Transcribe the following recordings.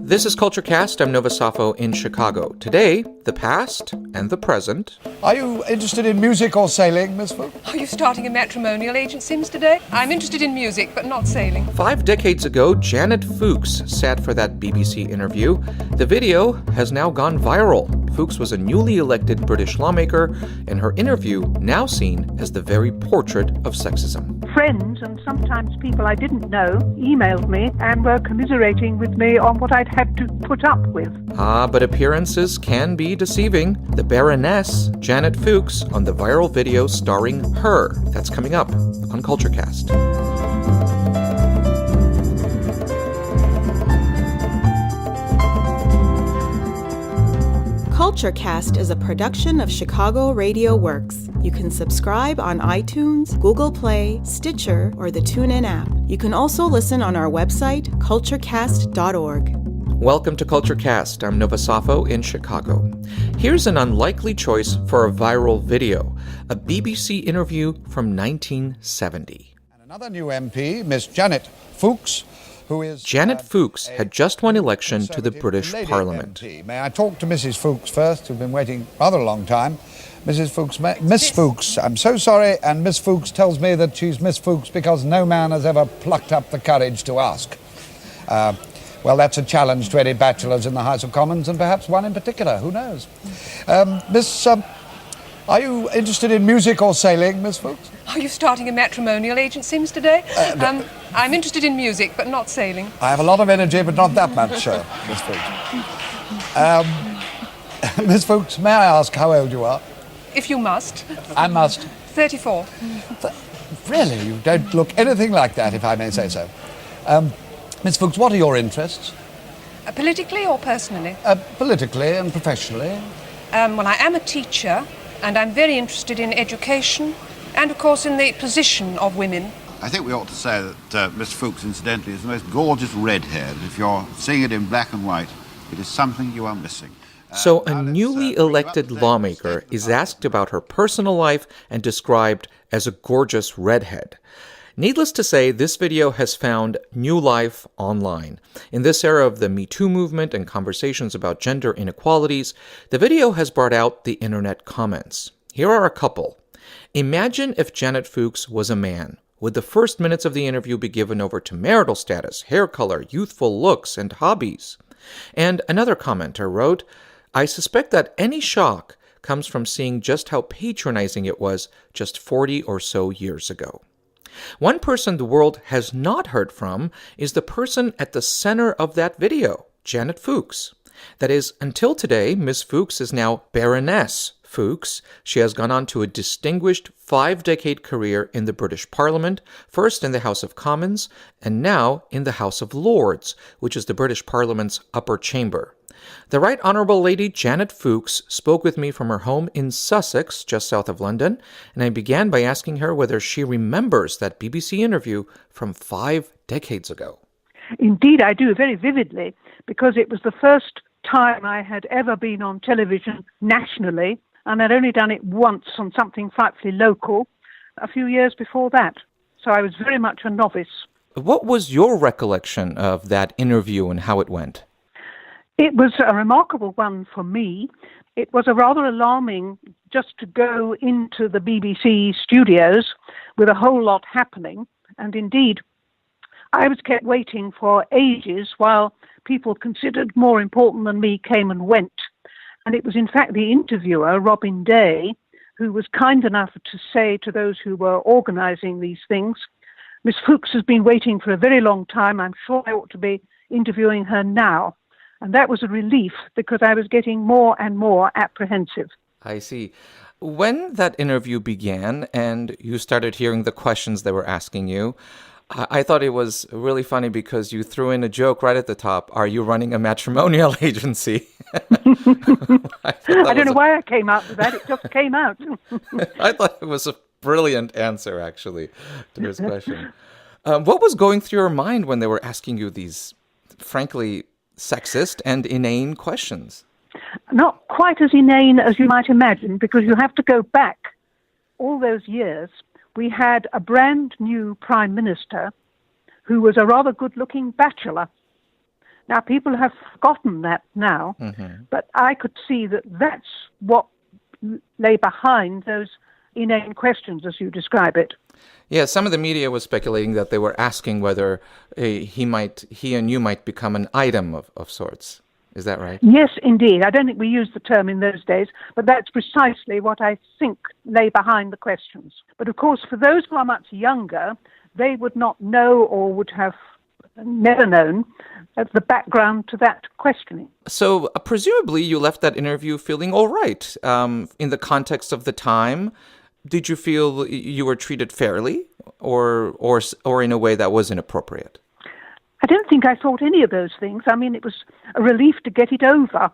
This is CultureCast. I'm Nova Safo in Chicago. Today, the past and the present. Are you interested in music or sailing, Miss Fookes? Are you starting a matrimonial agency, Mr. Day? I'm interested in music, but not sailing. 5 decades ago, Janet Fookes sat for that BBC interview. The video has now gone viral. Fookes was a newly elected British lawmaker, and her interview now seen as the very portrait of sexism. Friends and sometimes people I didn't know emailed me and were commiserating with me on what I'd had to put up with. But appearances can be deceiving. The Baroness, Janet Fookes, on the viral video starring her. That's coming up on CultureCast. CultureCast is a production of Chicago Radio Works. You can subscribe on iTunes, Google Play, Stitcher, or the TuneIn app. You can also listen on our website, culturecast.org. Welcome to CultureCast. I'm Nova Safo in Chicago. Here's an unlikely choice for a viral video, a BBC interview from 1970. And another new MP, Miss Janet Fookes, who is... Janet Fookes had just won election to the British lady Parliament. MP. May I talk to Mrs. Fookes first, who've been waiting rather a long time? Mrs. Fookes, Miss Fookes, I'm so sorry, and Miss Fookes tells me that she's Miss Fookes because no man has ever plucked up the courage to ask. Well, that's a challenge to any bachelors in the House of Commons, and perhaps one in particular, who knows? Are you interested in music or sailing, Miss Fookes? Are you starting a matrimonial agency, Mr. Day? No. I'm interested in music, but not sailing. I have a lot of energy, but not that much, Miss Fookes. Miss Fookes, may I ask how old you are? If you must. I must. 34. Really, you don't look anything like that, if I may say so. Miss Fookes, what are your interests? Politically or personally? Politically and professionally. Well, I am a teacher, and I'm very interested in education and, of course, in the position of women. I think we ought to say that Miss Fookes, incidentally, is the most gorgeous redhead. If you're seeing it in black and white, it is something you are missing. So a newly elected lawmaker is asked about her personal life and described as a gorgeous redhead. Needless to say, this video has found new life online. In this era of the Me Too movement and conversations about gender inequalities, the video has brought out the internet comments. Here are a couple. Imagine if Janet Fookes was a man. Would the first minutes of the interview be given over to marital status, hair color, youthful looks, and hobbies? And another commenter wrote, I suspect that any shock comes from seeing just how patronizing it was just 40 or so years ago. One person the world has not heard from is the person at the center of that video, Janet Fookes. That is, until today, Miss Fookes is now Baroness Fookes. She has gone on to a distinguished 5-decade career in the British Parliament, first in the House of Commons, and now in the House of Lords, which is the British Parliament's upper chamber. The Right Honourable Lady Janet Fookes spoke with me from her home in Sussex, just south of London, and I began by asking her whether she remembers that BBC interview from 5 decades ago. Indeed, I do, very vividly, because it was the first time I had ever been on television nationally, and I'd only done it once on something frightfully local a few years before that. So I was very much a novice. What was your recollection of that interview and how it went? It was a remarkable one for me. It was a rather alarming just to go into the BBC studios with a whole lot happening. And indeed, I was kept waiting for ages while people considered more important than me came and went. And it was in fact the interviewer, Robin Day, who was kind enough to say to those who were organising these things, Miss Fookes has been waiting for a very long time. I'm sure I ought to be interviewing her now. And that was a relief because I was getting more and more apprehensive. I see. When that interview began and you started hearing the questions they were asking you, I thought it was really funny because you threw in a joke right at the top. Are you running a matrimonial agency? I don't know why I came out with that. It just came out. I thought it was a brilliant answer, actually, to his question. What was going through your mind when they were asking you these, frankly, sexist and inane questions? Not quite as inane as you might imagine, because you have to go back all those years. We had a brand new Prime Minister who was a rather good-looking bachelor. Now, people have forgotten that now, but I could see that that's what lay behind those inane questions, as you describe it. Yeah, some of the media was speculating that they were asking whether he and you might become an item of sorts. Is that right? Yes, indeed. I don't think we used the term in those days, but that's precisely what I think lay behind the questions. But of course, for those who are much younger, they would not know or would have never known the background to that questioning. So presumably you left that interview feeling all right. In the context of the time, did you feel you were treated fairly or in a way that was inappropriate? I don't think I thought any of those things. I mean, it was a relief to get it over,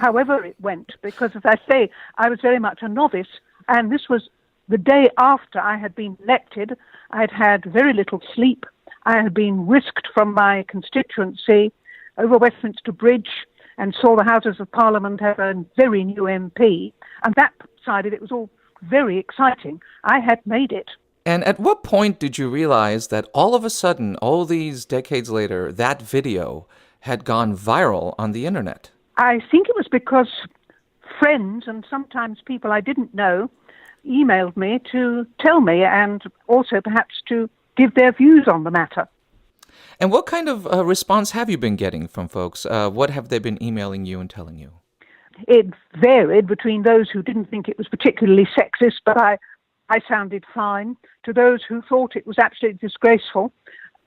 however it went, because, as I say, I was very much a novice, and this was the day after I had been elected. I'd had very little sleep. I had been whisked from my constituency over Westminster Bridge and saw the Houses of Parliament have a very new MP, and that side of it was all very exciting. I had made it. And at what point did you realize that all of a sudden, all these decades later, that video had gone viral on the internet? I think it was because friends and sometimes people I didn't know emailed me to tell me and also perhaps to give their views on the matter. And what kind of response have you been getting from folks? What have they been emailing you and telling you? It varied between those who didn't think it was particularly sexist, but I sounded fine, to those who thought it was absolutely disgraceful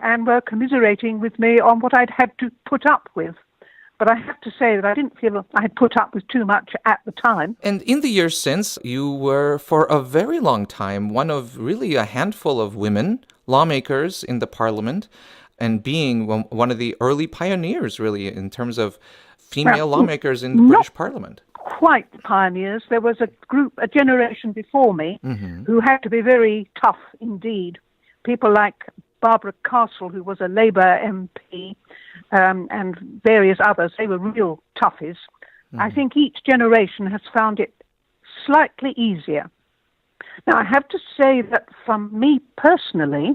and were commiserating with me on what I'd had to put up with. But I have to say that I didn't feel I had put up with too much at the time. And in the years since, you were, for a very long time, one of really a handful of women lawmakers in the parliament, and being one of the early pioneers, really, in terms of female lawmakers in the British Parliament. Quite pioneers. There was a generation before me who had to be very tough indeed. People like Barbara Castle, who was a Labour MP, and various others. They were real toughies. I think each generation has found it slightly easier. Now, I have to say that from me personally,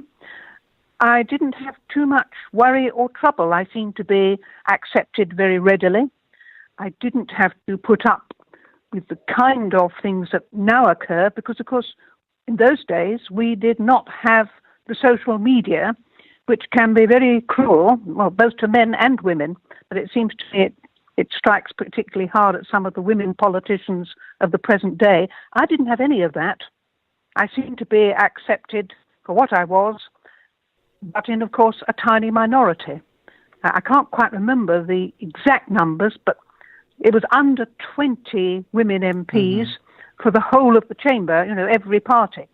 I didn't have too much worry or trouble. I seemed to be accepted very readily. I didn't have to put up with the kind of things that now occur because, of course, in those days, we did not have the social media, which can be very cruel, well, both to men and women, but it seems to me it strikes particularly hard at some of the women politicians of the present day. I didn't have any of that. I seemed to be accepted for what I was, but in, of course, a tiny minority. I can't quite remember the exact numbers, but it was under 20 women MPs for the whole of the chamber, every party.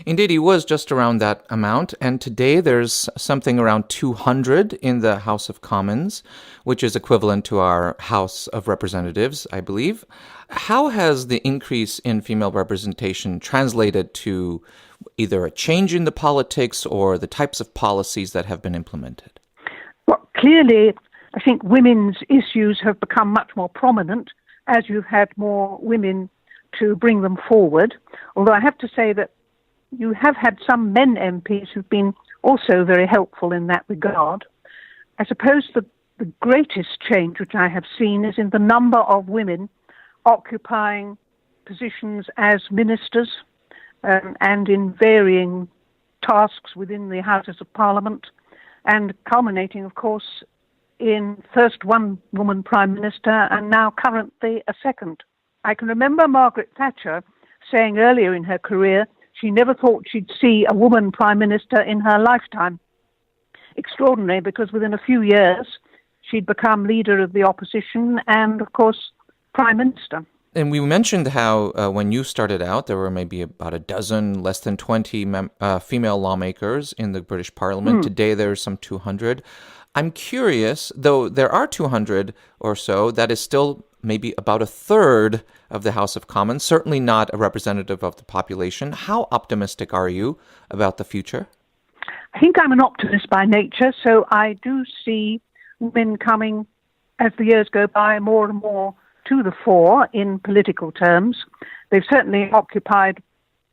Indeed, he was just around that amount, and today there's something around 200 in the House of Commons, which is equivalent to our House of Representatives, I believe. How has the increase in female representation translated to either a change in the politics or the types of policies that have been implemented? Well, clearly, I think women's issues have become much more prominent as you've had more women to bring them forward, although I have to say that you have had some men MPs who've been also very helpful in that regard. I suppose the greatest change which I have seen is in the number of women occupying positions as ministers and in varying tasks within the Houses of Parliament, and culminating, of course, in first one woman Prime Minister and now currently a second. I can remember Margaret Thatcher saying earlier in her career she never thought she'd see a woman Prime Minister in her lifetime. Extraordinary, because within a few years she'd become leader of the opposition and, of course, Prime Minister. And we mentioned how when you started out, there were maybe about a dozen, less than 20 female lawmakers in the British Parliament. Today, there's some 200. I'm curious, though there are 200 or so, that is still maybe about a third of the House of Commons, certainly not a representative of the population. How optimistic are you about the future? I think I'm an optimist by nature, so I do see women coming, as the years go by, more and more to the fore in political terms. They've certainly occupied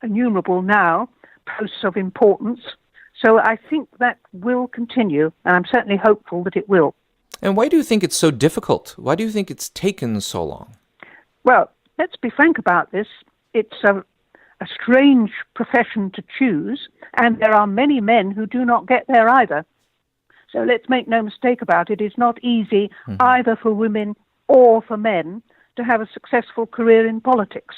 innumerable now posts of importance. So I think that will continue, and I'm certainly hopeful that it will. And why do you think it's so difficult? Why do you think it's taken so long? Well, let's be frank about this. It's a strange profession to choose, and there are many men who do not get there either. So let's make no mistake about it. It's not easy either for women or for men to have a successful career in politics.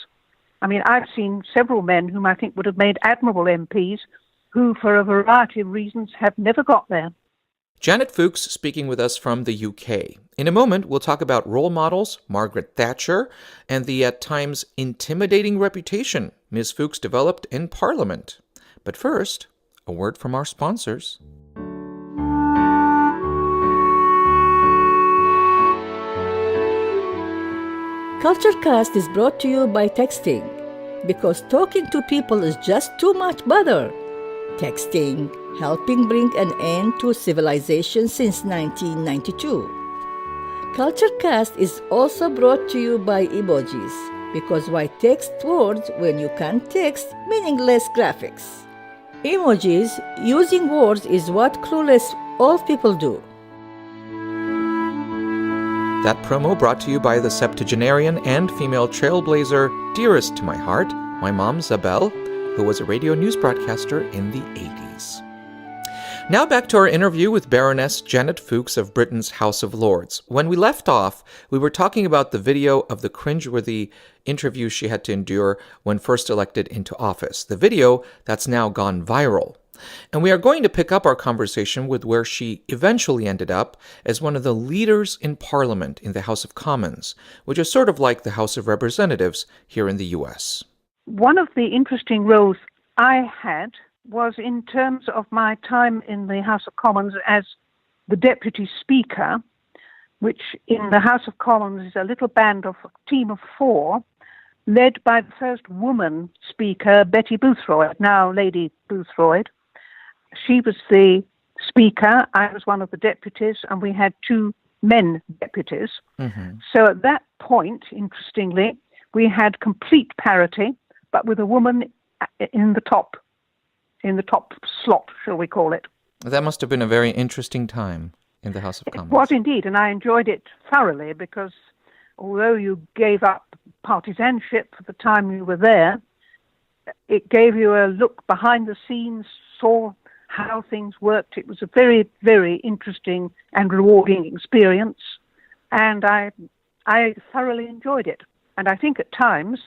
I mean, I've seen several men whom I think would have made admirable MPs who, for a variety of reasons, have never got there. Janet Fookes speaking with us from the UK. In a moment, we'll talk about role models, Margaret Thatcher, and the at times intimidating reputation Ms. Fookes developed in Parliament. But first, a word from our sponsors. CultureCast is brought to you by texting, because talking to people is just too much bother. Texting, helping bring an end to civilization since 1992. CultureCast is also brought to you by emojis, because why text words when you can text meaningless graphics? Emojis, using words is what clueless old people do. That promo brought to you by the septuagenarian and female trailblazer dearest to my heart, my mom Zabel, who was a radio news broadcaster in the 80s. Now back to our interview with Baroness Janet Fookes of Britain's House of Lords. When we left off, we were talking about the video of the cringeworthy interview she had to endure when first elected into office, the video that's now gone viral. And we are going to pick up our conversation with where she eventually ended up as one of the leaders in Parliament in the House of Commons, which is sort of like the House of Representatives here in the U.S. One of the interesting roles I had was in terms of my time in the House of Commons as the Deputy Speaker, which in the House of Commons is a little band of a team of 4, led by the first woman Speaker, Betty Boothroyd, now Lady Boothroyd. She was the Speaker, I was one of the deputies, and we had 2 men deputies. So at that point, interestingly, we had complete parity, but with a woman in the top slot, shall we call it. That must have been a very interesting time in the House of Commons. It was indeed, and I enjoyed it thoroughly because although you gave up partisanship for the time you were there, it gave you a look behind the scenes, saw how things worked. It was a very, very interesting and rewarding experience, and I thoroughly enjoyed it. And I think at times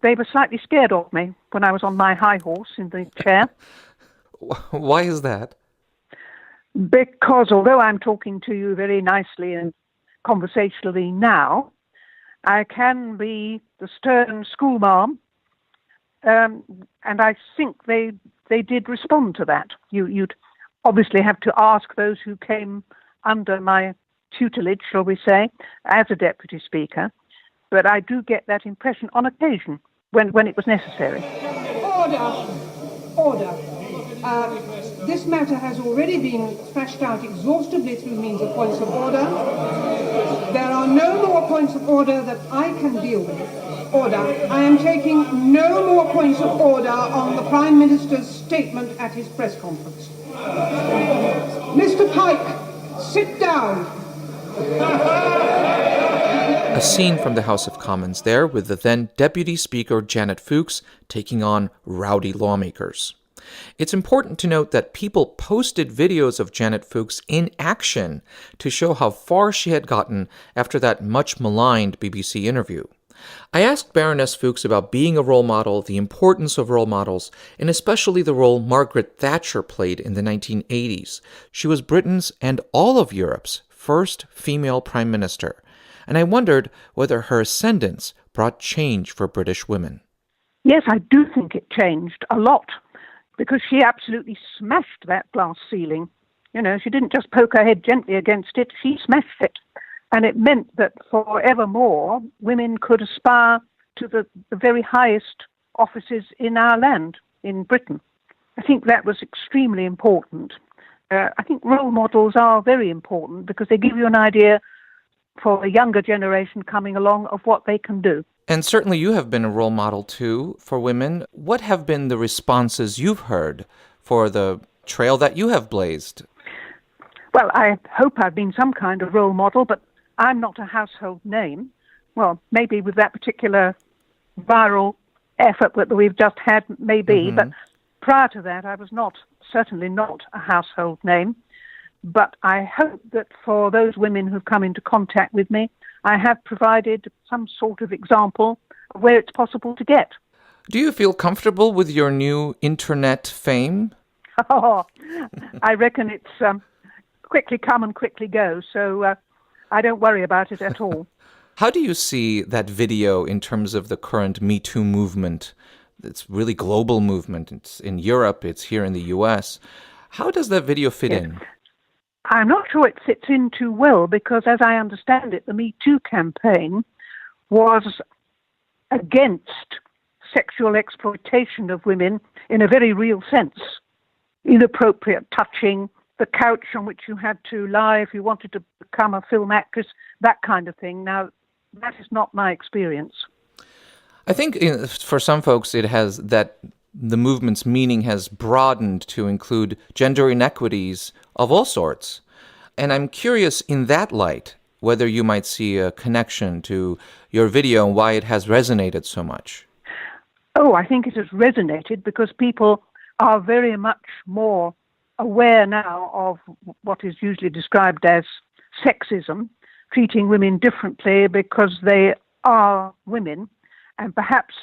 they were slightly scared of me when I was on my high horse in the chair. Why is that? Because although I'm talking to you very nicely and conversationally now, I can be the stern schoolmarm, and I think they did respond to that. You'd obviously have to ask those who came under my tutelage, shall we say, as a Deputy Speaker, but I do get that impression on occasion when it was necessary. Order. This matter has already been thrashed out exhaustively through means of points of order. There are no more points of order that I can deal with. Order. I am taking no more points of order on the Prime Minister's statement at his press conference. Mr. Pike, sit down. A scene from the House of Commons there with the then Deputy Speaker Janet Fookes taking on rowdy lawmakers. It's important to note that people posted videos of Janet Fookes in action to show how far she had gotten after that much maligned BBC interview. I asked Baroness Fookes about being a role model, the importance of role models, and especially the role Margaret Thatcher played in the 1980s. She was Britain's and all of Europe's first female prime minister, and I wondered whether her ascendance brought change for British women. Yes, I do think it changed a lot, because she absolutely smashed that glass ceiling. You know, she didn't just poke her head gently against it, she smashed it. And it meant that forevermore, women could aspire to the very highest offices in our land, in Britain. I think that was extremely important. I think role models are very important because they give you an idea for a younger generation coming along of what they can do. And certainly you have been a role model too for women. What have been the responses you've heard for the trail that you have blazed? Well, I hope I've been some kind of role model, but I'm not a household name. Well, maybe with that particular viral effort that we've just had, maybe, but prior to that, I was certainly not a household name. But I hope that for those women who've come into contact with me, I have provided some sort of example of where it's possible to get. Do you feel comfortable with your new internet fame? Oh, I reckon it's quickly come and quickly go, so I don't worry about it at all. How do you see that video in terms of the current Me Too movement? It's really global movement. It's in Europe, it's here in the US. How does that video fit in? I'm not sure it fits in too well because, as I understand it, the Me Too campaign was against sexual exploitation of women in a very real sense. Inappropriate touching, the couch on which you had to lie if you wanted to become a film actress, that kind of thing. Now, that is not my experience. I think for some folks it has that the movement's meaning has broadened to include gender inequities of all sorts. And I'm curious in that light whether you might see a connection to your video and why it has resonated so much. Oh, I think it has resonated because people are very much more aware now of what is usually described as sexism, treating women differently because they are women, and perhaps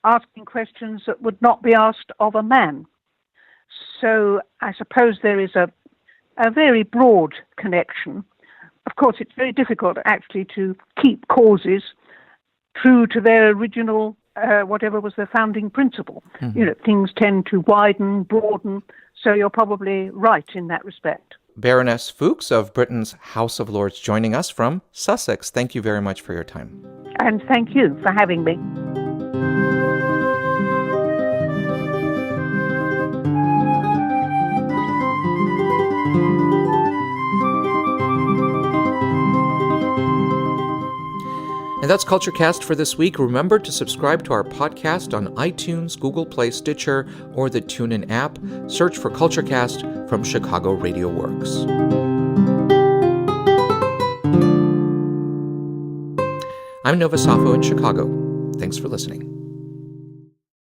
asking questions that would not be asked of a man. So I suppose there is a very broad connection. Of course, it's very difficult actually to keep causes true to their original, whatever was their founding principle. Things tend to widen, broaden, so you're probably right in that respect. Baroness Fookes of Britain's House of Lords joining us from Sussex. Thank you very much for your time. And thank you for having me. And that's CultureCast for this week. Remember to subscribe to our podcast on iTunes, Google Play, Stitcher, or the TuneIn app. Search for CultureCast from Chicago Radio Works. I'm Nova Safo in Chicago. Thanks for listening.